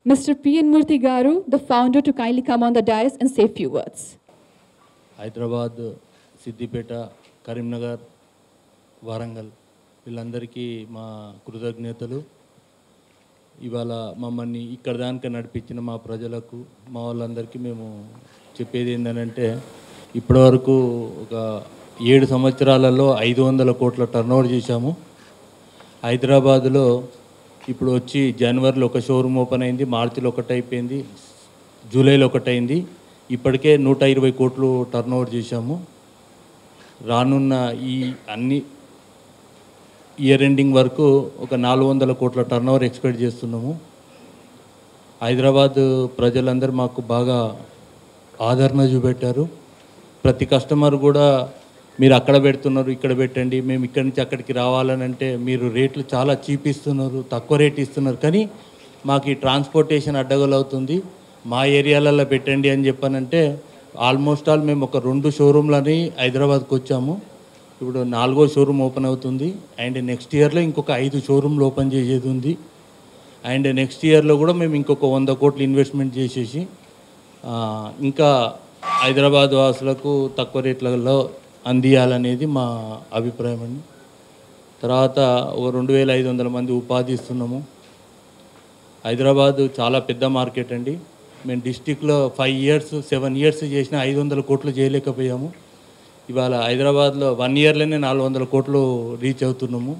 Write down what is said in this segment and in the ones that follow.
Mr. P.N. Murthy Garu, the founder, to kindly come on the dais and say a few words. Hyderabad, Siddipet, Karimnagar, Warangal వీళ్ళందరికీ మా కృతజ్ఞతలు. ఇవాళ మమ్మల్ని ఇక్కడ దాకా నడిపించిన మా ప్రజలకు, మా వాళ్ళందరికీ మేము చెప్పేది ఏంటంటే, ఇప్పటివరకు ఒక 7 సంవత్సరాలలో 500 కోట్ల టర్నోవర్ చేశాము. హైదరాబాదులో ఇప్పుడు వచ్చి జనవరిలో ఒక షోరూమ్ ఓపెన్ అయింది, మార్చిలో ఒకటి అయిపోయింది, జూలైలో ఒకటి అయింది. ఇప్పటికే 120 కోట్లు టర్నోవర్ చేశాము. రానున్న ఈ అన్ని ఇయర్ ఎండింగ్ వరకు ఒక 400 కోట్ల టర్నోవర్ ఎక్స్పెక్ట్ చేస్తున్నాము. హైదరాబాద్ ప్రజలందరూ మాకు బాగా ఆదరణ చూపెట్టారు. ప్రతి కస్టమర్ కూడా మీరు అక్కడ పెడుతున్నారు, ఇక్కడ పెట్టండి, మేము ఇక్కడి నుంచి అక్కడికి రావాలని అంటే మీరు రేట్లు చాలా చీప్ ఇస్తున్నారు, తక్కువ రేట్ ఇస్తున్నారు, కానీ మాకు ఈ ట్రాన్స్పోర్టేషన్ అడ్డగోలవుతుంది, మా ఏరియాలలో పెట్టండి అని చెప్పానంటే ఆల్మోస్ట్ ఆల్ మేము ఒక 2 షోరూమ్లని హైదరాబాద్కి వచ్చాము. ఇప్పుడు 4వ షోరూమ్ ఓపెన్ అవుతుంది. అండ్ నెక్స్ట్ ఇయర్లో ఇంకొక 5 షోరూమ్లు ఓపెన్ చేసేది ఉంది. అండ్ నెక్స్ట్ ఇయర్లో కూడా మేము ఇంకొక 100 కోట్లు ఇన్వెస్ట్మెంట్ చేసేసి ఇంకా హైదరాబాద్ వాసులకు తక్కువ రేట్లలో అందియాలనేది మా అభిప్రాయం అండి. తర్వాత ఓ 2500 మంది ఉపాధి ఇస్తున్నాము. హైదరాబాద్ చాలా పెద్ద మార్కెట్ అండి. మేము డిస్టిక్లో 5 ఇయర్స్ 7 ఇయర్స్ చేసిన 500 కోట్లు చేయలేకపోయాము. ఇవాళ హైదరాబాద్లో 1 ఇయర్లోనే 400 కోట్లు రీచ్ అవుతున్నాము.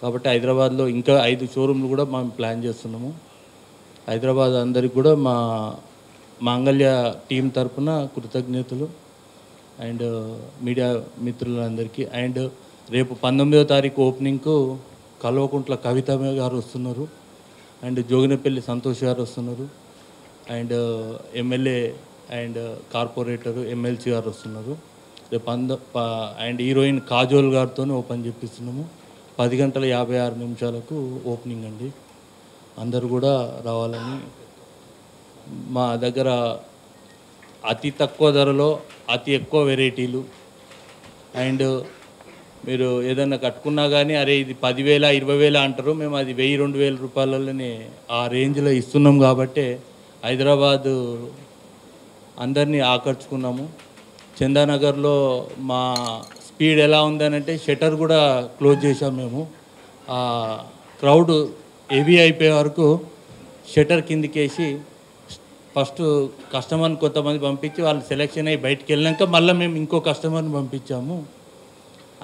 కాబట్టి హైదరాబాద్లో ఇంకా 5 షోరూమ్లు కూడా మేము ప్లాన్ చేస్తున్నాము. హైదరాబాద్ అందరికి కూడా మా మాంగళ్య టీం తరఫున కృతజ్ఞతలు. అండ్ మీడియా మిత్రులందరికీ. అండ్ రేపు 19వ తారీఖు ఓపెనింగ్కు కల్వకుంట్ల కవిత గారు వస్తున్నారు, అండ్ జోగినపల్లి సంతోష్ గారు వస్తున్నారు, and MLA and corporator MLC గారు వస్తున్నారు. రేపు అండ్ హీరోయిన్ కాజోల్ గారితో ఓపెన్ చేపిస్తున్నాము. 10:56 ఓపెనింగ్ అండి. అందరూ కూడా రావాలని. మా దగ్గర అతి తక్కువ ధరలో అతి ఎక్కువ వెరైటీలు. అండ్ మీరు ఏదన్నా కట్టుకున్నా కానీ అరే ఇది 10,000 20,000 అంటారు, మేము అది 1,000-2,000 రూపాయలలోనే ఆ రేంజ్లో ఇస్తున్నాం. కాబట్టి హైదరాబాద్ అందరినీ ఆకర్షుకున్నాము. చందానగర్లో మా స్పీడ్ ఎలా ఉందనంటే షట్టర్ కూడా క్లోజ్ చేసాం మేము. క్రౌడ్ హెవీ అయిపోయే వరకు షట్టర్ కిందికేసి ఫస్ట్ కస్టమర్ని కొంతమంది పంపించి వాళ్ళు సెలెక్షన్ అయ్యి బయటికి వెళ్ళాక మళ్ళీ మేము ఇంకో కస్టమర్ని పంపించాము.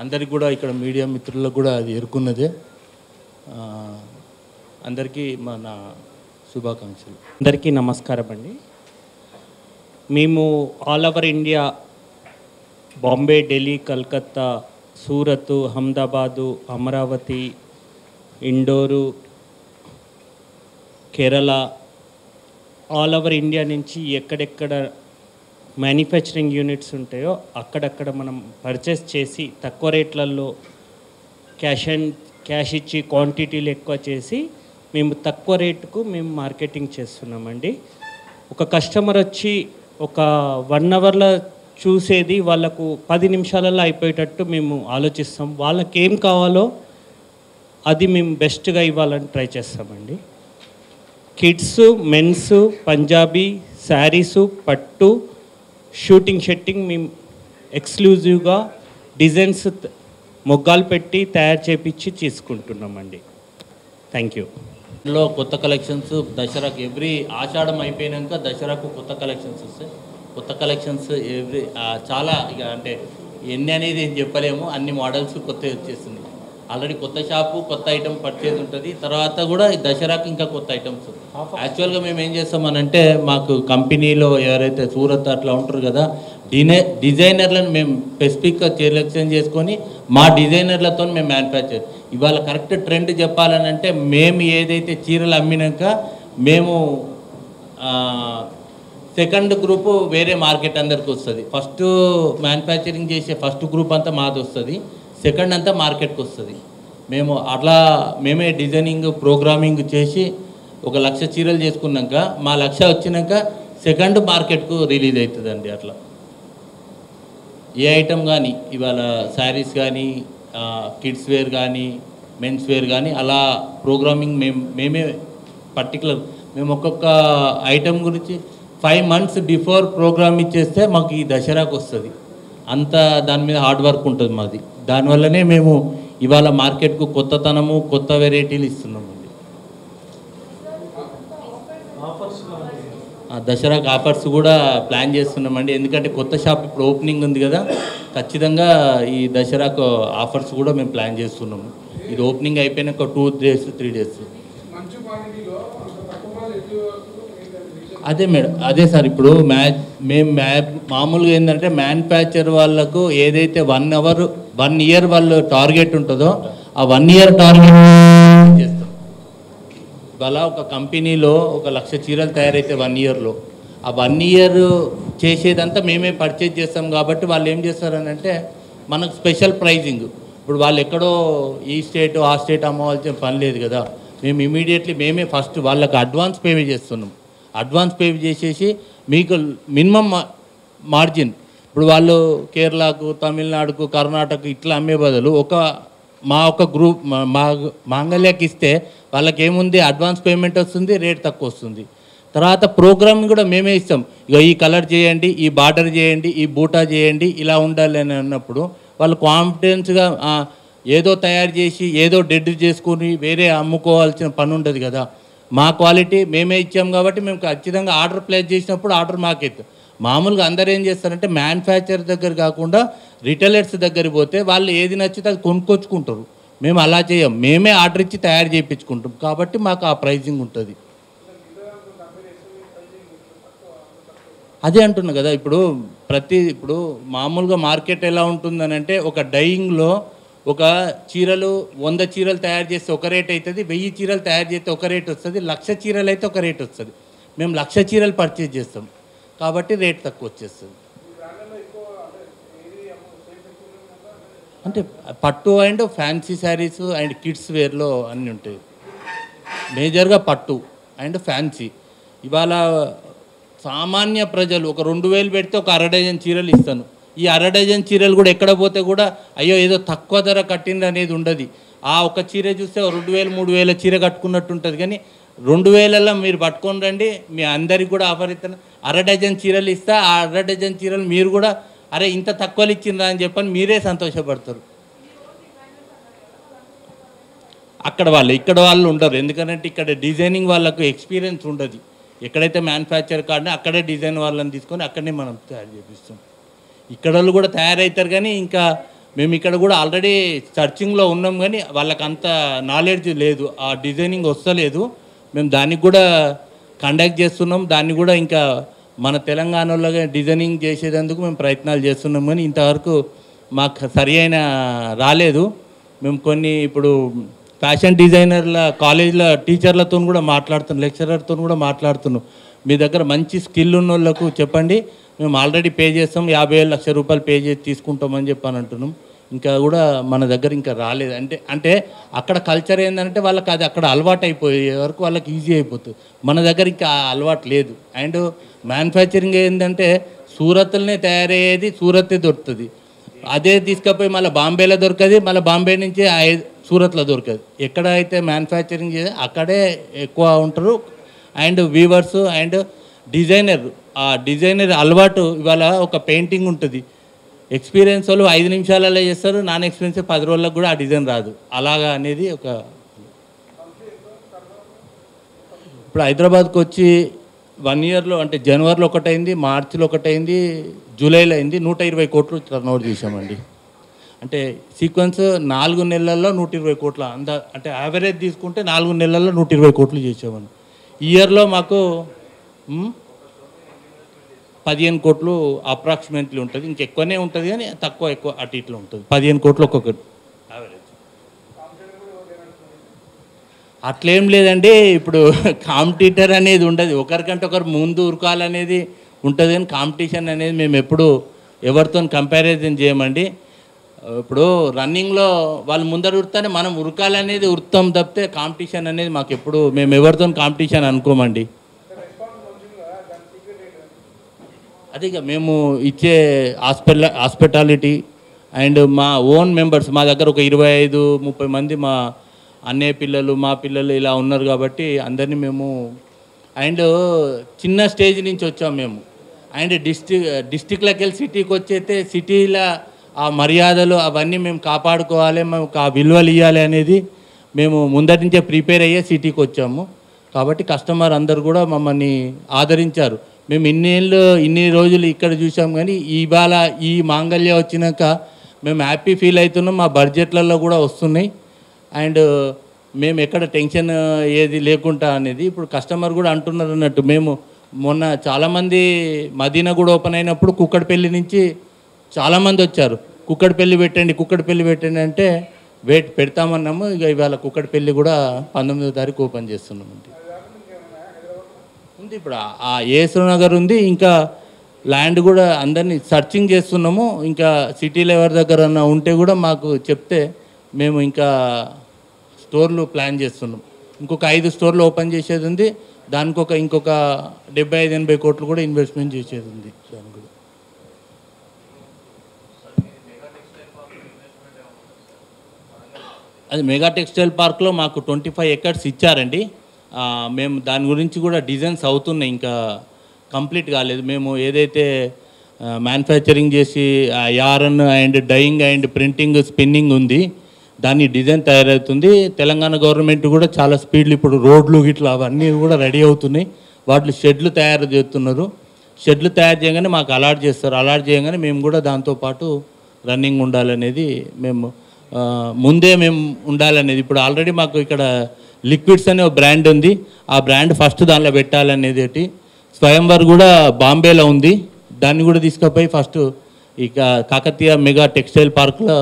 అందరికి కూడా ఇక్కడ మీడియా మిత్రులకు కూడా అది ఎరుకున్నదే. అందరికీ మన శుభాకాంక్షలు. అందరికీ నమస్కారం అండి. మేము all over India Bombay, Delhi, Calcutta, Surat, Ahmedabad, Amaravati, Indore, Kerala, all over India నుంచి ఎక్కడెక్కడ మ్యానుఫ్యాక్చరింగ్ యూనిట్స్ ఉంటాయో అక్కడక్కడ మనం పర్చేస్ చేసి తక్కువ రేట్లలో క్యాష్ ఇచ్చి క్వాంటిటీలు ఎక్కువ చేసి మేము తక్కువ రేటుకు మేము మార్కెటింగ్ చేస్తున్నామండి. ఒక కస్టమర్ వచ్చి ఒక 1 అవర్లో చూసేది వాళ్ళకు 10 నిమిషాలలో అయిపోయేటట్టు మేము ఆలోచిస్తాం. వాళ్ళకి ఏం కావాలో అది మేము బెస్ట్గా ఇవ్వాలని ట్రై చేస్తామండి. కిడ్స్, మెన్స్, పంజాబీ, శారీసు, పట్టు, షూటింగ్ షెట్టింగ్ మేము ఎక్స్క్లూజివ్గా డిజైన్స్ మొగ్గాలు పెట్టి తయారు చేపించి తీసుకుంటున్నామండి. Thank you. ఇందులో కొత్త కలెక్షన్స్ దసరాకు ఎవ్రీ ఆషాఢం అయిపోయాక దసరాకు కొత్త కలెక్షన్స్ వస్తాయి. కొత్త కలెక్షన్స్ ఎవ్రీ చాలా ఇక అంటే ఎన్ని అనేది ఏం చెప్పలేము, అన్ని మోడల్స్ కొత్తవి వచ్చేస్తుంది. ఆల్రెడీ కొత్త షాపు కొత్త ఐటమ్ పర్చేజ్ ఉంటుంది. తర్వాత కూడా దసరాకి ఇంకా కొత్త ఐటమ్స్. యాక్చువల్గా మేము ఏం చేస్తామనంటే మాకు కంపెనీలో ఎవరైతే సూరత్ అట్లా ఉంటారు కదా డిజైనర్లను మేము స్పెసిఫిక్గా సెలెక్షన్ చేసుకొని మా డిజైనర్లతో మేము మ్యానుఫ్యాక్చర్. ఇవాళ కరెక్ట్ ట్రెండ్ చెప్పాలనంటే మేము ఏదైతే చీరలు అమ్మినాక మేము సెకండ్ గ్రూపు వేరే మార్కెట్ అందరికి వస్తుంది. ఫస్ట్ మ్యానుఫ్యాక్చరింగ్ చేసే ఫస్ట్ గ్రూప్ అంతా మాది వస్తుంది, సెకండ్ అంతా మార్కెట్కి వస్తుంది. మేము అట్లా మేమే డిజైనింగ్ ప్రోగ్రామింగ్ చేసి 1,00,000 చీరలు చేసుకున్నాక మా 1,00,000 వచ్చినాక సెకండ్ మార్కెట్కు రిలీజ్ అవుతుందండి. అట్లా ఏ ఐటమ్ కానీ ఇవాళ శారీస్ కానీ కిడ్స్ వేర్ కానీ మెన్స్ వేర్ కానీ అలా ప్రోగ్రామింగ్ మేమే పర్టికులర్ మేము ఒక్కొక్క ఐటెం గురించి 5 months బిఫోర్ ప్రోగ్రామ్ ఇచ్చేస్తే మాకు ఈ దసరాకు వస్తుంది. అంత దాని మీద హార్డ్ వర్క్ ఉంటుంది మాది. దానివల్లనే మేము ఇవాళ మార్కెట్కు కొత్తతనము, కొత్త వెరైటీలు ఇస్తున్నామండి. దసరాకు ఆఫర్స్ కూడా ప్లాన్ చేస్తున్నామండి. ఎందుకంటే కొత్త షాప్ ఇప్పుడు ఓపెనింగ్ ఉంది కదా, ఖచ్చితంగా ఈ దసరాకు ఆఫర్స్ కూడా మేము ప్లాన్ చేస్తున్నాము. ఇది ఓపెనింగ్ అయిపోయినాక 2 days 3 days. అదే మేడం, అదే సార్. ఇప్పుడు మేము మామూలుగా ఏంటంటే మ్యానుఫ్యాక్చర్ వాళ్ళకు ఏదైతే 1 year వాళ్ళు టార్గెట్ ఉంటుందో ఆ 1 year టార్గెట్ చేస్తాం. ఇవాళ ఒక కంపెనీలో 1,00,000 చీరలు తయారైతే 1 yearలో ఆ 1 year చేసేదంతా మేమే పర్చేజ్ చేస్తాం. కాబట్టి వాళ్ళు ఏం చేస్తారని అంటే మనకు స్పెషల్ ప్రైజింగ్. ఇప్పుడు వాళ్ళు ఎక్కడో ఈ స్టేట్ ఆ స్టేట్ అమ్మవలసిన పని లేదు కదా. మేము ఇమీడియట్లీ మేమే ఫస్ట్ వాళ్ళకి అడ్వాన్స్ పే చేస్తున్నాం. అడ్వాన్స్ పే చేసేసి మీకు మినిమం మార్జిన్, ఇప్పుడు వాళ్ళు కేరళకు, తమిళనాడుకు, కర్ణాటక ఇట్లా అమ్మే బదులు మా ఒక గ్రూప్ మాంగళ్యకి ఇస్తే వాళ్ళకి ఏముంది, అడ్వాన్స్ పేమెంట్ వస్తుంది, రేట్ తక్కువ వస్తుంది. తర్వాత ప్రోగ్రామ్ కూడా మేమే ఇస్తాం. ఇక ఈ కలర్ చేయండి, ఈ బార్డర్ చేయండి, ఈ బూటా చేయండి, ఇలా ఉండాలి అని అన్నప్పుడు వాళ్ళు కాన్ఫిడెన్స్గా ఏదో తయారు చేసి ఏదో డెడ్ చేసుకొని వేరే అమ్ముకోవాల్సిన పని ఉండదు కదా. మా క్వాలిటీ మేమే ఇచ్చాం కాబట్టి మేము ఖచ్చితంగా ఆర్డర్ ప్లేస్ చేసినప్పుడు ఆర్డర్ మాకెత్తు. మామూలుగా అందరూ ఏం చేస్తారంటే మ్యానుఫ్యాక్చర్ దగ్గర కాకుండా రిటైలర్స్ దగ్గరికి పోతే వాళ్ళు ఏది నచ్చితే అది కొనుక్కొచ్చుకుంటారు. మేము అలా చేయం, మేమే ఆర్డర్ ఇచ్చి తయారు చేయించుకుంటాం. కాబట్టి మాకు ఆ ప్రైజింగ్ ఉంటుంది. అదే అంటున్నా కదా, ఇప్పుడు మామూలుగా మార్కెట్ ఎలా ఉంటుందని అంటే ఒక డైయింగ్లో ఒక చీరలు 100 చీరలు తయారు చేస్తే ఒక రేట్ అవుతుంది, 1000 చీరలు తయారు చేస్తే ఒక రేట్ వస్తుంది, 1,00,000 చీరలు అయితే ఒక రేట్ వస్తుంది. మేము 1,00,000 చీరలు పర్చేజ్ చేస్తాం కాబట్టి రేట్ తక్కువ వచ్చేస్తుంది. అంటే పట్టు and fancy saris and kids వేర్లో అన్నీ ఉంటాయి. మేజర్గా పట్టు అండ్ ఫ్యాన్సీ. ఇవాళ సామాన్య ప్రజలు ఒక 2,000 పెడితే ఒక 1/2 డజన్ చీరలు ఇస్తాను. ఈ 1/2 డజన్ చీరలు కూడా ఎక్కడ పోతే కూడా అయ్యో ఏదో తక్కువ ధర కట్టింది అనేది ఉండదు. ఆ ఒక చీర చూస్తే 2,000 3,000 చీర కట్టుకున్నట్టు ఉంటుంది. కానీ 2,000లో మీరు పట్టుకొని రండి, మీ అందరికి కూడా ఆఫర్ ఇస్తాను. 1/2 డజన్ చీరలు ఇస్తా. ఆ 1/2 డజన్ చీరలు మీరు కూడా అరే ఇంత తక్కువలు ఇచ్చిందా అని చెప్పని మీరే సంతోషపడతారు. ఇక్కడ వాళ్ళు ఉండరు. ఎందుకంటే ఇక్కడ డిజైనింగ్ వాళ్ళకు ఎక్స్పీరియన్స్ ఉండదు. ఎక్కడైతే మ్యానుఫ్యాక్చర్ కాడనే అక్కడే డిజైన్ వాళ్ళని తీసుకొని అక్కడనే మనం తయారు చేపిస్తాం. ఇక్కడ వాళ్ళు కూడా తయారవుతారు. కానీ ఇంకా మేము ఇక్కడ కూడా ఆల్రెడీ సర్చింగ్లో ఉన్నాం, కానీ వాళ్ళకి అంత నాలెడ్జ్ లేదు, ఆ డిజైనింగ్ వస్తలేదు. మేము దానికి కూడా కండక్ట్ చేస్తున్నాం. దాన్ని కూడా ఇంకా మన తెలంగాణలో డిజైనింగ్ చేసేందుకు మేము ప్రయత్నాలు చేస్తున్నాం. కానీ ఇంతవరకు మాకు సరి అయిన రాలేదు. మేము కొన్ని ఇప్పుడు ఫ్యాషన్ డిజైనర్ల కాలేజీల టీచర్లతో కూడా మాట్లాడుతున్నాం, లెక్చరర్తో కూడా మాట్లాడుతున్నాం. మీ దగ్గర మంచి స్కిల్ ఉన్న వాళ్ళకు చెప్పండి, మేము ఆల్రెడీ పే చేస్తాం, 50,000 లక్ష రూపాయలు పే చేసి తీసుకుంటామని చెప్పని అంటున్నాం. ఇంకా కూడా మన దగ్గర ఇంకా రాలేదు. అంటే అక్కడ కల్చర్ ఏంటంటే వాళ్ళకి అది అక్కడ అలవాటు అయిపోయే వరకు వాళ్ళకి ఈజీ అయిపోతుంది. మన దగ్గర ఇంకా అలవాటు లేదు. అండ్ మ్యానుఫ్యాక్చరింగ్ ఏంటంటే సూరత్లోనే తయారయ్యేది సూరత్తే దొరుకుతుంది. అదే తీసుకపోయి మళ్ళీ బాంబేలో దొరకదు, మళ్ళీ బాంబే నుంచి సూరత్లో దొరకదు. ఎక్కడ అయితే మ్యానుఫ్యాక్చరింగ్ చేసి అక్కడే ఎక్కువ ఉంటారు. అండ్ వీవర్స్ అండ్ డిజైనర్, ఆ డిజైనర్ అలవాటు. ఇవాళ ఒక పెయింటింగ్ ఉంటుంది, ఎక్స్పీరియన్స్ వాళ్ళు 5 నిమిషాలలో చేస్తారు, నాన్ ఎక్స్పీరియన్స్ 10 రోజులకు కూడా ఆ డిజైన్ రాదు. అలాగా అనేది ఒక ఇప్పుడు హైదరాబాద్కి వచ్చి 1 yearలో అంటే జనవరిలో ఒకటైంది, మార్చిలో ఒకటైంది, జూలైలో అయింది. 120 కోట్లు టర్నోవర్ చేసామండి. అంటే సీక్వెన్స్ 4 నెలల్లో 120 కోట్ల అంటే యావరేజ్ తీసుకుంటే 4 నెలల్లో 120 కోట్లు చేసామండి. ఈ ఇయర్లో మాకు 15 కోట్లు అప్రాక్సిమేట్లీ ఉంటుంది. ఇంకెక్కువనే ఉంటుంది కానీ ఎక్కువ అటు ఇట్లా ఉంటుంది. 15 కోట్లు ఒక్కొక్కటి యావరేజ్. అట్లేం లేదండి. ఇప్పుడు కాంపిటీటర్ అనేది ఉండదు, ఒకరికంటే ఒకరు ముందు ఉరకాలనేది ఉంటుంది. కానీ కాంపిటీషన్ అనేది మేము ఎప్పుడు ఎవరితో కంపారిజన్ చేయమండి. ఇప్పుడు రన్నింగ్లో వాళ్ళు ముందర ఉరుతానే మనం ఉరకాలనేది ఉరుతాం తప్పితే కాంపిటీషన్ అనేది మాకు ఎప్పుడు మేము ఎవరితో కాంపిటీషన్ అనుకోమండి. అదే మేము ఇచ్చే హాస్పిటాలిటీ అండ్ మా ఓన్ మెంబర్స్, మా దగ్గర ఒక 25-30 మంది మా అన్నయ్య పిల్లలు, మా పిల్లలు ఇలా ఉన్నారు. కాబట్టి అందరినీ మేము అండ్ చిన్న స్టేజ్ నుంచి వచ్చాం మేము. అండ్ డిస్టిక్లోకి వెళ్ళి సిటీకి వచ్చైతే సిటీలో ఆ మర్యాదలు అవన్నీ మేము కాపాడుకోవాలి, మేము ఆ విలువలు ఇవ్వాలి అనేది మేము ముందటి నుంచే ప్రిపేర్ అయ్యే సిటీకి వచ్చాము. కాబట్టి కస్టమర్ అందరు కూడా మమ్మల్ని ఆదరించారు. మేము ఇన్ని రోజులు ఇక్కడ చూసాం, కానీ ఇవాళ ఈ మాంగళ్య వచ్చినాక మేము హ్యాపీ ఫీల్ అవుతున్నాం. మా బడ్జెట్లలో కూడా వస్తున్నాయి. అండ్ మేము ఎక్కడ టెన్షన్ ఏది లేకుండా అనేది ఇప్పుడు కస్టమర్ కూడా అంటున్నారు అన్నట్టు. మేము మొన్న చాలామంది మదీనా కూడా ఓపెన్ అయినప్పుడు కుక్కడపల్లి నుంచి చాలామంది వచ్చారు. కుక్కడపల్లి పెట్టండి అంటే పెడతామన్నాము. ఇక ఇవాళ కుక్కడపల్లి కూడా 19వ తారీఖు ఓపెన్ చేస్తున్నామండి. ఉంది ఇప్పుడు ఆ ఏసర్ నగర్ ఉంది. ఇంకా ల్యాండ్ కూడా అందరినీ సర్చింగ్ చేస్తున్నాము. ఇంకా సిటీలో ఎవరి దగ్గర ఉంటే కూడా మాకు చెప్తే మేము ఇంకా స్టోర్లు ప్లాన్ చేస్తున్నాం. ఇంకొక 5 స్టోర్లు ఓపెన్ చేసేది ఉంది. దానికి ఇంకొక 75-80 కోట్లు కూడా ఇన్వెస్ట్మెంట్ చేసేది ఉంది. దానికి కూడా అది మెగా టెక్స్టైల్ పార్క్లో మాకు 25 ఎకర్స్ ఇచ్చారండి. మేము దాని గురించి కూడా డిజైన్స్ అవుతున్నాయి, ఇంకా కంప్లీట్ కాలేదు. మేము ఏదైతే మ్యానుఫ్యాక్చరింగ్ చేసి yarn and dyeing and printing spinning ఉంది, దాని డిజైన్ తయారవుతుంది. తెలంగాణ గవర్నమెంట్ కూడా చాలా స్పీడ్లు ఇప్పుడు రోడ్లు ఇట్లా అవన్నీ కూడా రెడీ అవుతున్నాయి. వాటిలో షెడ్లు తయారు చేస్తున్నారు. షెడ్లు తయారు చేయగానే మాకు అలాట్ చేస్తారు. అలాట్ చేయగానే మేము కూడా దాంతోపాటు రన్నింగ్ ఉండాలనేది మేము ముందే మేము ఉండాలనేది. ఇప్పుడు ఆల్రెడీ మాకు ఇక్కడ లిక్విడ్స్ అనే ఒక బ్రాండ్ ఉంది. ఆ బ్రాండ్ ఫస్ట్ దానిలో పెట్టాలనేది. స్వయంవర్ కూడా బాంబేలో ఉంది, దాన్ని కూడా తీసుకుపోయి ఫస్ట్ ఇక కాకతీయ మెగా టెక్స్టైల్ పార్క్లో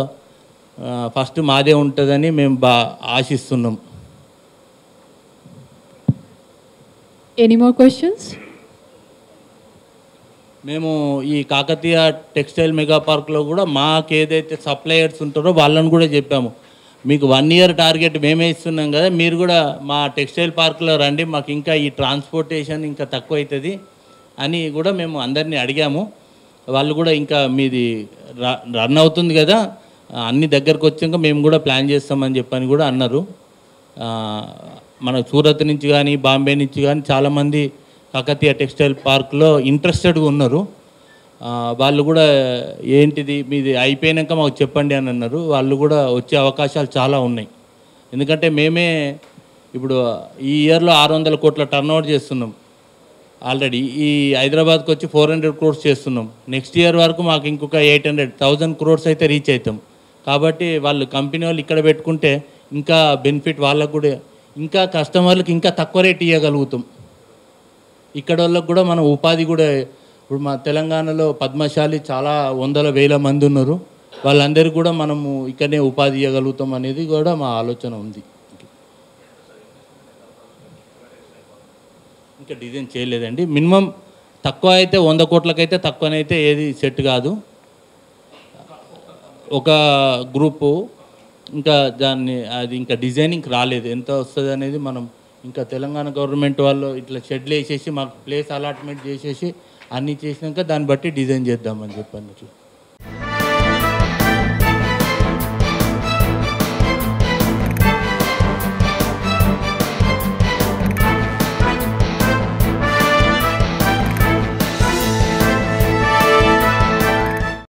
ఫస్ట్ మాదే ఉంటుందని మేము ఆశిస్తున్నాం. Any more questions? మేము ఈ కాకతీయ టెక్స్టైల్ మెగా పార్క్లో కూడా మాకు ఏదైతే సప్లయర్స్ ఉంటారో వాళ్ళని కూడా చెప్పాము, మీకు 1 year టార్గెట్ మేమే ఇస్తున్నాం కదా, మీరు కూడా మా టెక్స్టైల్ పార్క్లో రండి, మాకు ఇంకా ఈ ట్రాన్స్పోర్టేషన్ ఇంకా తక్కువ అవుతుంది అని కూడా మేము అందరినీ అడిగాము. వాళ్ళు కూడా ఇంకా మీది రన్ అవుతుంది కదా, అన్ని దగ్గరకు వచ్చాక మేము కూడా ప్లాన్ చేస్తామని చెప్పని కూడా అన్నారు. మన సూరత్ నుంచి కానీ బాంబే నుంచి కానీ చాలామంది కాకతీయ టెక్స్టైల్ పార్క్లో ఇంట్రెస్టెడ్గా ఉన్నారు. వాళ్ళు కూడా ఏంటిది మీది అయిపోయాక మాకు చెప్పండి అని అన్నారు. వాళ్ళు కూడా వచ్చే అవకాశాలు చాలా ఉన్నాయి. ఎందుకంటే మేమే ఇప్పుడు ఈ ఇయర్లో 600 కోట్ల టర్నోవర్ చేస్తున్నాం. ఆల్రెడీ ఈ హైదరాబాద్కి వచ్చి 400 crores చేస్తున్నాం. నెక్స్ట్ ఇయర్ వరకు మాకు ఇంకొక 800,000 crores అయితే రీచ్ అవుతాం. కాబట్టి వాళ్ళు కంపెనీ వాళ్ళు ఇక్కడ పెట్టుకుంటే ఇంకా బెనిఫిట్ వాళ్ళకు కూడా, ఇంకా కస్టమర్లకు ఇంకా తక్కువ రేట్ ఇవ్వగలుగుతాం. ఇక్కడ వాళ్ళకు కూడా మనం ఉపాధి కూడా, ఇప్పుడు మా తెలంగాణలో పద్మశాలి చాలా 100,000 మంది ఉన్నారు. వాళ్ళందరికీ కూడా మనము ఇక్కడనే ఉపాధి ఇవ్వగలుగుతాం అనేది కూడా మా ఆలోచన ఉంది. ఇంకా డిజైన్ చేయలేదండి. మినిమం తక్కువ అయితే 100 కోట్లకైతే తక్కువనైతే ఏది సెట్ కాదు. ఒక గ్రూపు ఇంకా అది ఇంకా డిజైనింగ్ రాలేదు, ఎంత వస్తుంది అనేది మనం ఇంకా తెలంగాణ గవర్నమెంట్ వాళ్ళు ఇట్లా షెడ్లు వేసేసి మాకు ప్లేస్ అలాట్మెంట్ చేసేసి అన్నీ చేసినాక దాన్ని బట్టి డిజైన్ చేద్దామని చెప్పాను.